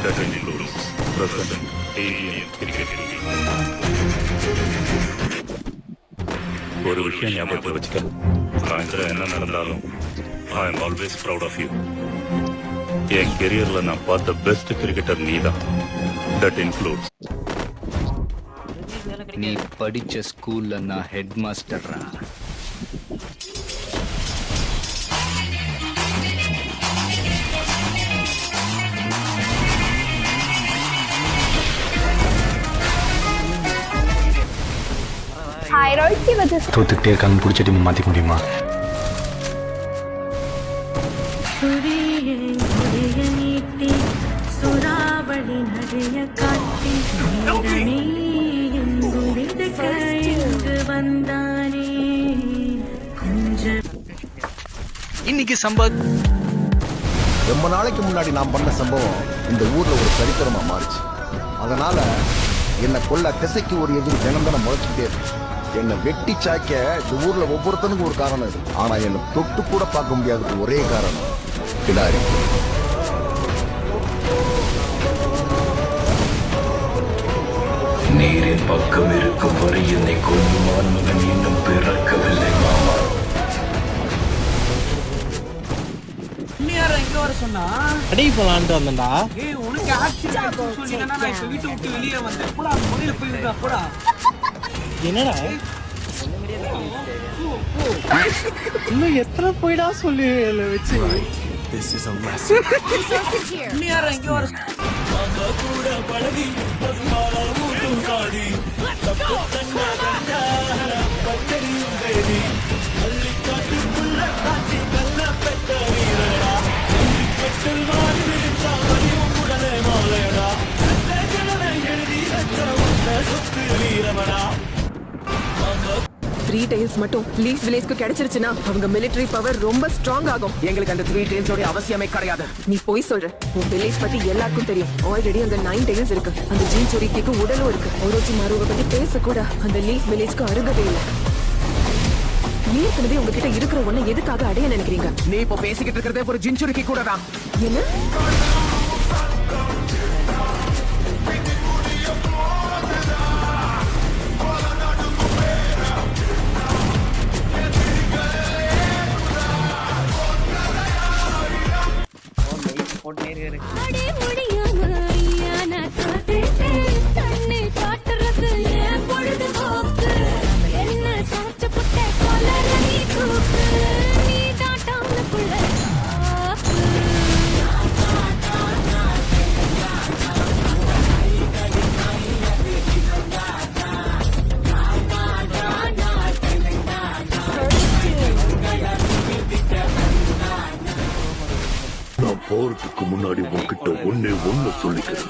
That includes President Alien Cricket League. ஒரு விஷயம் ஞாபகத்தில் வச்சுக்க, சாயந்தரம் என்ன நடந்தாலும் I am always proud of you. என் கெரியர்ல நான் பார்த்த பெஸ்ட் கிரிக்கெட்டர் நீதான். That includes. நீ படிச்ச ஸ்கூல்ல நான் ஹெட் மாஸ்டர்ரா. தோத்துக்கிட்டே இருக்காங்க, பிடிச்ச டீம் மாத்திக்க முடியுமா? இன்னைக்கு ரொம்ப நாளைக்கு முன்னாடி நான் பண்ண சம்பவம் இந்த ஊர்ல ஒரு சரித்திரமா மாறிச்சு. அதனால என்னை கொல்ல திசைக்கு ஒரு எதிர் தினந்தனம் முளைச்சுட்டே இருக்கு. என்னை வெட்டி சாய்க்க இந்த ஊர்ல ஒவ்வொருத்தனுக்கும் ஒரு காரணம் இருக்கு. ஆனா என்னை தொட்டு கூட பார்க்க முடியாததுக்கு ஒரே காரணம் பிடாரி. நீரின் பக்கம் இருக்கும் வரை என்னை கொல்லும் ஆண்மகன் இன்னும் பிறக்கவில்லை மாமா. அடி போலான்ட்டு வந்தா என்னடா இன்னும் எத்தனை போயிடா சொல்லி வச்சு த்ரீ டைல்ஸ் மட்டும் லீஃப் வில்லேஜ்க்கு கிடைச்சிருச்சுன்னா அவங்க மிலிட்டரி பவர் ரொம்ப ஸ்ட்ராங் ஆகும். எங்களுக்கு அந்த 3 டைல்ஸோட அவசியமே கிடையாது. நீ போய் சொல்ற. உன் வில்லேஜ் பத்தி எல்லாருக்கும் தெரியும். ஆல்ரெடி அந்த 9 டைல்ஸ் இருக்கு. அந்த ஜீன் சொரிக்கைக்கு உடலும் இருக்கு. ஒரோச்சி மாறுவை பத்தி பேச கூட அந்த லீஃப் வில்லேஜ்க்கு அருகதே இல்லை. ஏற்கனவே உங்ககிட்ட இருக்கிற ஒண்ணு எதுக்காக அடைய நினைக்கிறீங்க? நீ இப்போ பேசிக்கிட்டு இருக்கிறதே ஒரு ஜின்சுரிக்கி கூட தான். என்ன? போறதுக்கு முன்னாடி உன்கிட்ட ஒண்ணு சொல்லிக்கிறேன்.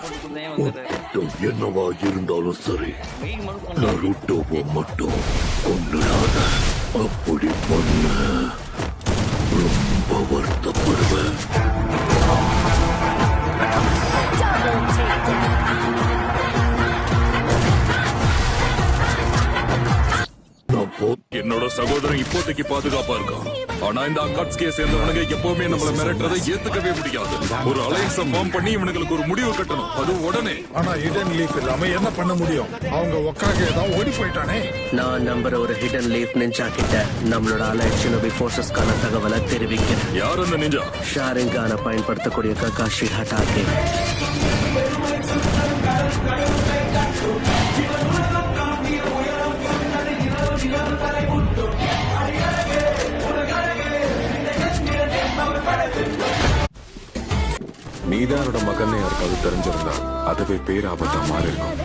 என்னவா இருந்தாலும் சரி, நருட்டோவை மட்டும் கொண்டுடாத. அப்படி பண்ண ரொம்ப வருத்தப்படுவேன். என்னோட சகோதரன் இப்போதைக்கு பாதுகாப்பா இருக்கான். ஆனா இந்த அக்காட்ஸ்கே சேர்ந்தவனுங்க எப்பவுமே நம்மள மிரட்டுறதை ஏத்துக்கவே முடியாது. ஒரு அலையன்ஸ ஃபார்ம் பண்ணி இவனுங்களுக்கு ஒரு முடிவு கட்டணும், அது உடனே. ஆனா ஹிடன் லீஃப் இல்லாம என்ன பண்ண முடியும்? அவங்க ஒக்காக தான் ஓடி போயிட்டானே. நான் நம்புற ஒரு ஹிடன் லீஃப் நிஞ்சா கிட்ட நம்மளோட அலைட் ஷினோபி ஃபோர்ஸஸ்க்கான தகவலை தெரிவிக்கிறேன். யார் அந்த நிஞ்சா? ஷாரிங்கான பயன்படுத்தக்கூடிய ககாஷி ஹட்டாகே. நீதானோட மகன் யாருக்காவது தெரிஞ்சிருந்தா அதுவே பேராபத்தா மாறி இருக்கும்.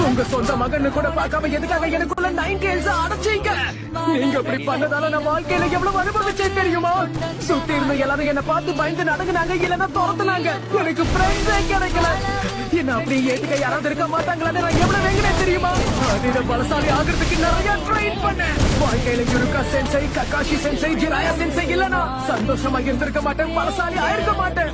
உங்க சொந்த மகன்னு கூட பார்க்காம எதுக்காக எனக்குள்ள 9 டைல்ஸ் அடைச்சீங்க? நீங்க அப்படி பண்ணதால நான் வாழ்க்கையில எவ்வளவு அனுபவிச்சேன் தெரியுமா? சுத்தி இருந்த எல்லாரும் என்ன பார்த்து பயந்து நடங்குனாங்க, இல்லன்னா துரத்துனாங்க. எனக்கு ஃப்ரெண்ட்ஸே கிடைக்கல. என்ன அப்படி ஏத்துக்க யாராவது இருக்க மாட்டாங்களான்னு நான் எவ்வளவு வேங்கினேன் தெரியுமா? அதில பலசாலி ஆகிறதுக்கு நிறைய ட்ரெயின் பண்ணேன். வாழ்க்கையில யுருகா சென்சை, ககாஷி சென்சை, ஜிராயா சென்சை இல்லனா சந்தோஷமா இருந்திருக்க மாட்டேன், பலசாலி ஆயிருக்க மாட்டேன்.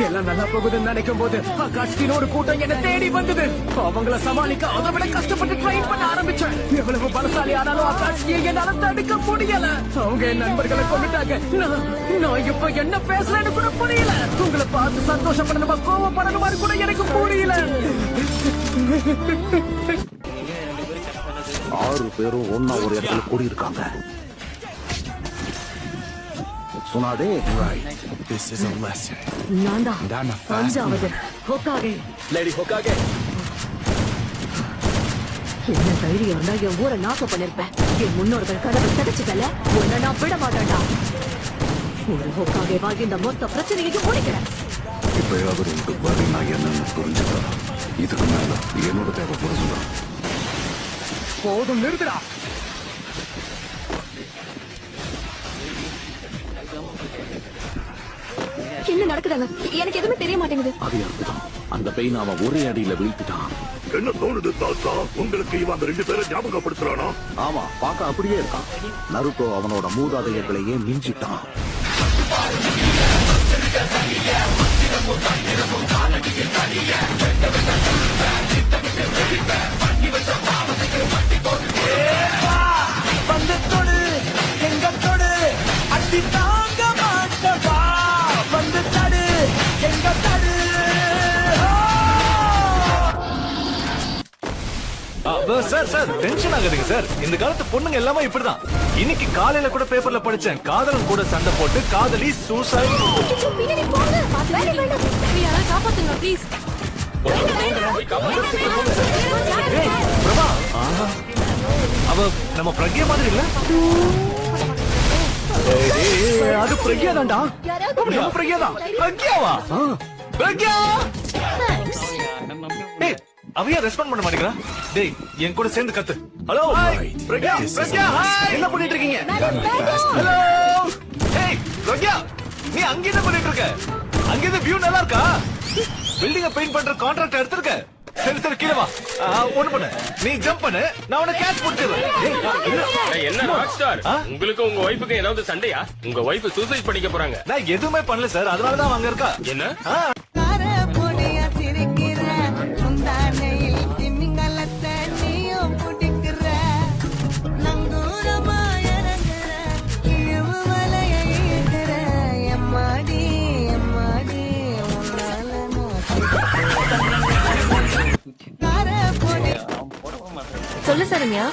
எல்லாம் நல்லா போகுதுன்னு நினைக்கும் போது அகாட்ஸ்கின்னு ஒரு கூட்டம் என்ன தேடி வந்தது. அவங்கள சமாளிக்க அதை விட கஷ்டப்பட்டு ட்ரைன் பண்ண ஆரம்பிச்சேன். எவ்வளவு பலசாலி ஆனாலும் அக்காட்சியை என்னால தடுக்க முடியல. அவங்க என் நண்பர்களை கொண்டுட்டாங்க. நான் இப்ப என்ன பேசுறேன்னு கூட புரியல. உங்களை பார்த்து சந்தோஷப்படணுமா கோவப்படணுமா கூட எனக்கு புரியல. 6 பேரும் ஒன்னா ஒரு இடத்துல கூடி இருக்காங்க. சொன்னாதே நான் தான் 5வது ஹோக்காகே. என்ன தைரியம் இருந்தா என் ஊரை நாசம் பண்ணிருப்பேன். என் முன்னோர்கள் கதவை தடைச்சுக்கல. உன்னை நான் விட மாட்டேன்டா. ஒரு ஹோக்காகேவா இந்த மொத்த பிரச்சனையையும் முடிக்கிறேன். இப்பயாவது உனக்கு வரி நான் என்னன்னு புரிஞ்சுக்கிறேன். இதுக்கு மேல என்னோட தேவை புரிஞ்சுக்கிறேன். போதும், நிறுத்துடா. என்ன நடக்குதாங்க? எனக்கு எதுவுமே தெரிய மாட்டேங்குது. அது இருக்குதான் அந்த பெயின் அவன் ஒரே அடியில வீழ்த்திட்டான். என்ன தோணுது தாத்தா? உங்களுக்கு இவன் அந்த 2 பேரை ஞாபகப்படுத்துறானா? ஆமா, பார்க்க அப்படியே இருக்கான். நருட்டோ அவனோட மூதாதையர்களையே மிஞ்சிட்டான். வந்து தொடு, எங்க தொடு, அடி தாங்க மாட்டவா. வந்து தடு, எங்க தடு. சார் டென்ஷன் ஆகுதுங்க சார். இந்த காலத்து பொண்ணுங்க எல்லாமே இப்படிதான். இன்னைக்கு காலையில கூட பேப்பர்ல படிச்சேன், காதலன் கூட சண்டை போட்டு காதலி சூசைட். பின்னாடி போங்க. யாராவது காப்பாத்துங்க ப்ளீஸ். பிரபா, அவ நம்ம பிரக்யா மாதிரி இல்ல? அது பிரக்யா தான்டா. நம்ம பிரக்யா தான். பிரக்யாவா? பிரக்யா! டேய், அவையா ரெஸ்பாண்ட் பண்ண மாட்டேங்கிறா? டேய், என் கூட சேர்ந்து கத்து. ஹலோ பிரக்யா, பிரக்யா, என்ன பண்ணிட்டு இருக்கீங்க? ஹலோ டேய் பிரக்யா, நீ அங்க என்ன பண்ணிட்டு இருக்க? அங்க இந்த வியூ நல்லா இருக்கா? பில்டிங்க பெயிண்ட் பண்ற கான்ட்ராக்ட் எடுத்துருக்க. சரி சரி, கீழே வா. ஒண்ணு பண்ணு, நீ ஜம்ப் பண்ணு, நான் உனக்கு கேட்ச் போட்டுறேன். என்ன ராக் ஸ்டார், உங்களுக்கு உங்க ஒய்ஃபுக்கு ஏதாவது சண்டையா? உங்க ஒய்ஃப் சூசைட் பண்ணிக்க போறாங்க. நான் எதுவுமே பண்ணல சார், அதனாலதான் அங்க இருக்கா. என்ன? சொல்லு சரண்யா.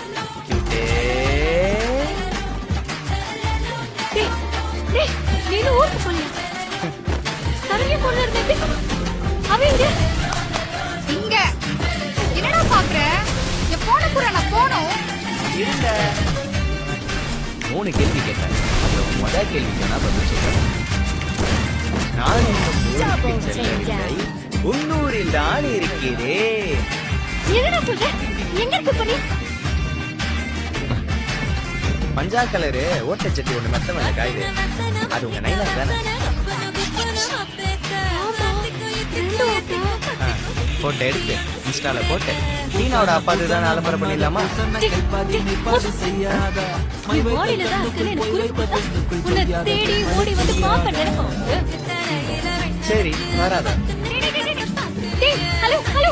நீனு ஊருக்கு போலியா? சரண்யா போன்ல இருந்தே அவ இங்க என்னடா பாக்குற? என் போன கூட நான் போனோம். 3 கேள்வி கேட்டேன். அதுல முதல் கேள்விக்கு என்ன பதில் சொல்றேன்? நான் ஊருக்கு செல்லவில்லை, உள்ளூரில் தான் இருக்கிறேன். என்னடா சொல்ற? எங்க இருக்கு பண்ணி? மஞ்சா கலரு ஓட்டச்சட்டி ஒண்ணு மெத்த மேல காயுது. அது உங்க நைலா தானே? போட்டோ எடுத்து இன்ஸ்டால போட்டு நீனோட அப்பா அதுதான் அலம்பர பண்ணிடலாமா? சரி வராத. Hello hello